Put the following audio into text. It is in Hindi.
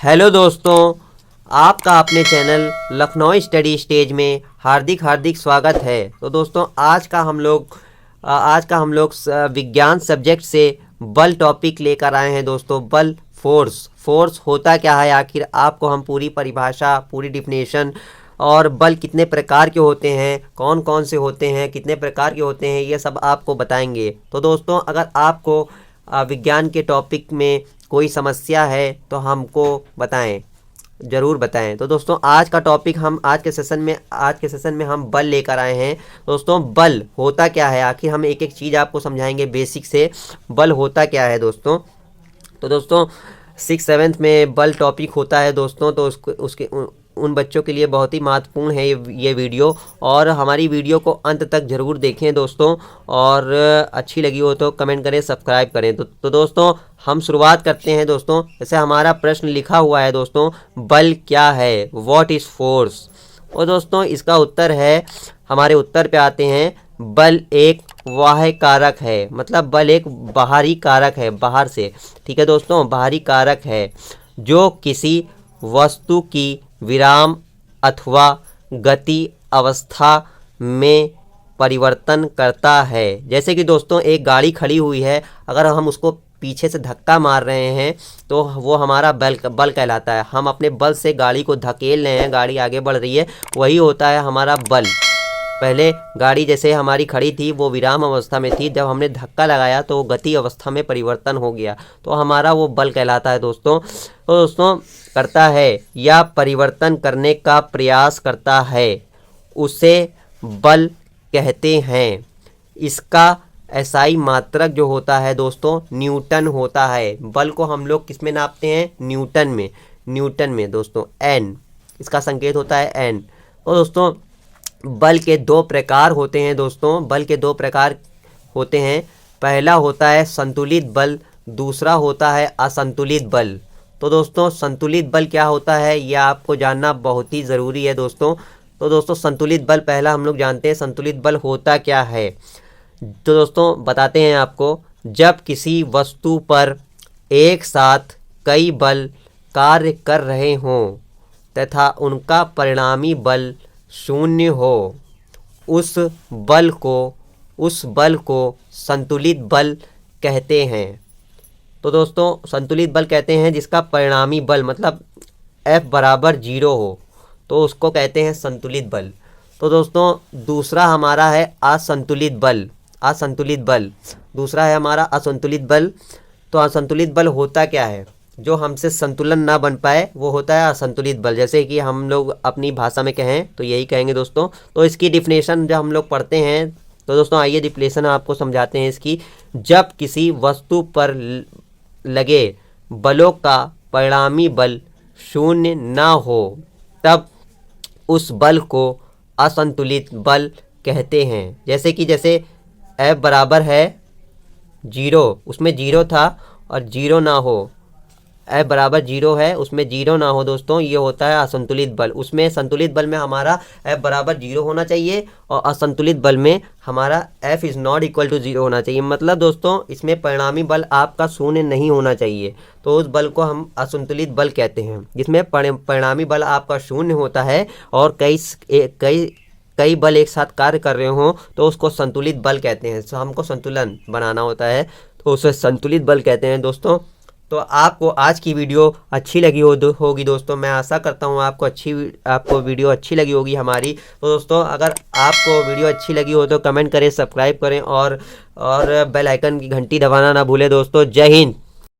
हेलो दोस्तों, आपका अपने चैनल लखनऊ स्टडी स्टेज में हार्दिक हार्दिक स्वागत है। तो दोस्तों आज का हम लोग विज्ञान सब्जेक्ट से बल टॉपिक लेकर आए हैं। दोस्तों बल फोर्स होता क्या है, आखिर आपको हम पूरी परिभाषा, पूरी डिफिनेशन और बल कितने प्रकार के होते हैं, कौन कौन से होते हैं, कितने प्रकार के होते हैं, ये सब आपको बताएंगे। तो दोस्तों अगर आपको विज्ञान के टॉपिक में कोई समस्या है तो हमको बताएं, ज़रूर बताएं। तो दोस्तों आज का टॉपिक हम आज के सेशन में हम बल लेकर आए हैं। दोस्तों बल होता क्या है, आखिर हम एक एक चीज़ आपको समझाएंगे बेसिक से, बल होता क्या है दोस्तों। तो दोस्तों 6-7 में बल टॉपिक होता है दोस्तों, तो उसके उन बच्चों के लिए बहुत ही महत्वपूर्ण है ये वीडियो, और हमारी वीडियो को अंत तक ज़रूर देखें दोस्तों, और अच्छी लगी हो तो कमेंट करें, सब्सक्राइब करें। तो दोस्तों हम शुरुआत करते हैं। दोस्तों जैसे हमारा प्रश्न लिखा हुआ है दोस्तों, बल क्या है, व्हाट इज़ फोर्स। और दोस्तों इसका उत्तर है, हमारे उत्तर पे आते हैं, बल एक बाह्य कारक है, मतलब बल एक बाहरी कारक है, बाहर से, ठीक है दोस्तों, बाहरी कारक है जो किसी वस्तु की विराम अथवा गति अवस्था में परिवर्तन करता है। जैसे कि दोस्तों एक गाड़ी खड़ी हुई है, अगर हम उसको पीछे से धक्का मार रहे हैं तो वो हमारा बल कहलाता है। हम अपने बल से गाड़ी को धकेल रहे हैं, गाड़ी आगे बढ़ रही है, वही होता है हमारा बल। पहले गाड़ी जैसे हमारी खड़ी थी वो विराम अवस्था में थी, जब हमने धक्का लगाया तो वो गति अवस्था में परिवर्तन हो गया, तो हमारा वो बल कहलाता है दोस्तों। तो दोस्तों करता है या परिवर्तन करने का प्रयास करता है, उसे बल कहते हैं। इसका एसआई मात्रक जो होता है दोस्तों न्यूटन होता है। बल को हम लोग किस में नापते हैं, न्यूटन में दोस्तों, एन, इसका संकेत होता है एन। तो दोस्तों बल के दो प्रकार होते हैं दोस्तों, बल के दो प्रकार होते हैं। पहला होता है संतुलित बल, दूसरा होता है असंतुलित बल। तो दोस्तों संतुलित बल क्या होता है यह आपको जानना बहुत ही ज़रूरी है दोस्तों। तो दोस्तों संतुलित बल पहला हम लोग जानते हैं, संतुलित बल होता क्या है। तो दोस्तों बताते हैं आपको, जब किसी वस्तु पर एक साथ कई बल कार्य कर रहे हों तथा उनका परिणामी बल शून्य हो, उस बल को संतुलित बल कहते हैं। तो दोस्तों संतुलित बल कहते हैं जिसका परिणामी बल मतलब F बराबर 0 हो, तो उसको कहते हैं संतुलित बल। तो दोस्तों दूसरा हमारा है असंतुलित बल, दूसरा है हमारा असंतुलित बल। तो असंतुलित बल होता क्या है, जो हमसे संतुलन ना बन पाए वो होता है असंतुलित बल। जैसे कि हम लोग अपनी भाषा में कहें तो यही कहेंगे दोस्तों। तो इसकी डिफिनेशन जब हम लोग पढ़ते हैं तो दोस्तों आइए डिफिनेशन आपको समझाते हैं इसकी। जब किसी वस्तु पर लगे बलों का परिणामी बल शून्य ना हो तब उस बल को असंतुलित बल कहते हैं। जैसे F बराबर है 0, उसमें 0 था और 0 ना हो, F बराबर 0 है उसमें 0 ना हो दोस्तों, ये होता है असंतुलित बल। उसमें संतुलित बल में हमारा F बराबर 0 होना चाहिए और असंतुलित बल में हमारा F is not equal to 0 होना चाहिए। मतलब दोस्तों इसमें परिणामी बल आपका शून्य नहीं होना चाहिए, तो उस बल को हम असंतुलित बल कहते हैं। जिसमें परिणामी बल आपका शून्य होता है और कई बल एक साथ कार्य कर रहे हों तो उसको संतुलित बल कहते हैं। तो हमको संतुलन बनाना होता है तो उसे संतुलित बल कहते हैं दोस्तों। तो आपको आज की वीडियो अच्छी लगी होगी दोस्तों, मैं आशा करता हूँ आपको वीडियो अच्छी लगी होगी हमारी। तो दोस्तों अगर आपको वीडियो अच्छी लगी हो तो कमेंट करें, सब्सक्राइब करें और बेल आइकन की घंटी दबाना ना भूलें दोस्तों। जय हिंद।